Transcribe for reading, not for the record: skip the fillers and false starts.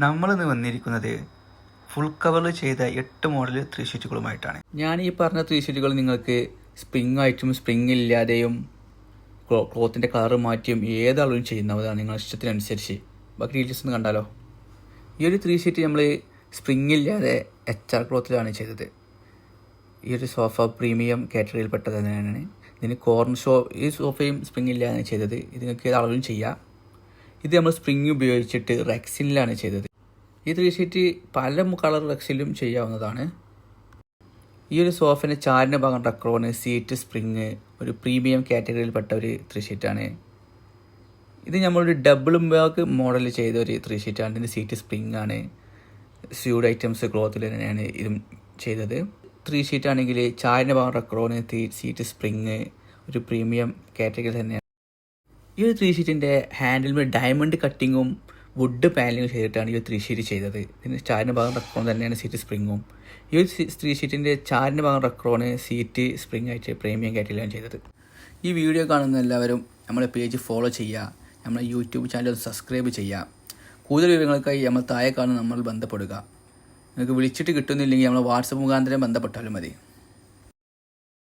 നമ്മളിന്ന് വന്നിരിക്കുന്നത് full cover ചെയ്ത 8 മോഡൽ 3 ഷീറ്റുകളുമായിട്ടാണ്. ഞാൻ ഈ പറഞ്ഞ 3 ഷീറ്റുകൾ നിങ്ങൾക്ക് സ്പ്രിംഗ് ആയിട്ടും സ്പ്രിംഗ് ഇല്ലാതെയും ക്ലോത്തിൻ്റെ കളർ മാറ്റിയും ഏതാളും ചെയ്യുന്നതാണ് നിങ്ങളുടെ ഇഷ്ടത്തിനനുസരിച്ച്. ബാക്കി ഡീറ്റെയിൽസ് ഒന്ന് കണ്ടാലോ. ഈ ഒരു 3 ഷീറ്റ് നമ്മൾ സ്പ്രിംഗ് ഇല്ലാതെ HR ക്ലോത്തിലാണ് ചെയ്തത്. ഈ ഒരു സോഫ പ്രീമിയം കാറ്റഗറിയിൽപ്പെട്ടത് തന്നെയാണ്. ഇതിന് ഈ സോഫയും സ്പ്രിംഗ് ഇല്ലാതെ ചെയ്തത്. ഇത് നിങ്ങൾക്ക് ഏതാളും ചെയ്യാം. ഇത് നമ്മൾ സ്പ്രിംഗ് ഉപയോഗിച്ചിട്ട് റെക്സിനിലാണ് ചെയ്തത്. ഈ 3 ഷീറ്റ് പല കളർ റെക്സിലും ചെയ്യാവുന്നതാണ്. ഈ ഒരു സോഫിൻ്റെ ചാരിൻ്റെ ഭാഗം റക്രോണ്, സീറ്റ് സ്പ്രിങ്, ഒരു പ്രീമിയം കാറ്റഗറിയിൽപ്പെട്ട ഒരു 3 ഷീറ്റാണ്. ഇത് നമ്മളൊരു ഡബിൾ ബാഗ് മോഡൽ ചെയ്ത ഒരു 3 ഷീറ്റാണ്. ഇതിൻ്റെ സീറ്റ് സ്പ്രിങ് ആണ്. സ്യൂഡ് ഐറ്റംസ് ക്ലോത്തിൽ തന്നെയാണ് ഇതും ചെയ്തത്. 3 ഷീറ്റാണെങ്കിൽ ചാരിൻ്റെ ഭാഗം റക്രോണ്, സീറ്റ് സ്പ്രിങ്, ഒരു പ്രീമിയം കാറ്റഗറി തന്നെയാണ്. ഈ ഒരു 3 ഷീറ്റിൻ്റെ ഹാൻഡിൽ ഡയമണ്ട് കട്ടിങ്ങും വുഡ് പാനലിങ്ങും ചെയ്തിട്ടാണ് ഈ ഒരു 3 ഷീറ്റ് ചെയ്തത്. ഇതിന് ചാരിൻ്റെ ഭാഗം റക്രോൺ തന്നെയാണ് സീറ്റ് സ്പ്രിങ്ങും. ഈ ഒരു 3 ഷീറ്റിൻ്റെ ചാരിൻ്റെ ഭാഗം റക്രോണ്, സീറ്റ് സ്പ്രിങ് ആയിട്ട് പ്രീമിയം കാറ്റഗറിയിലാണ് ചെയ്തത്. ഈ വീഡിയോ കാണുന്ന എല്ലാവരും നമ്മുടെ പേജ് ഫോളോ ചെയ്യുക, നമ്മുടെ യൂട്യൂബ് ചാനൽ സബ്സ്ക്രൈബ് ചെയ്യുക. കൂടുതൽ വിവരങ്ങൾക്കായി നമ്മൾ താഴെ കാണുന്ന നമ്മൾ ബന്ധപ്പെടുക. നിങ്ങൾക്ക് വിളിച്ചിട്ട് കിട്ടുന്നില്ലെങ്കിൽ നമ്മൾ വാട്സപ്പ് മുഖാന്തരം ബന്ധപ്പെട്ടാലും മതി.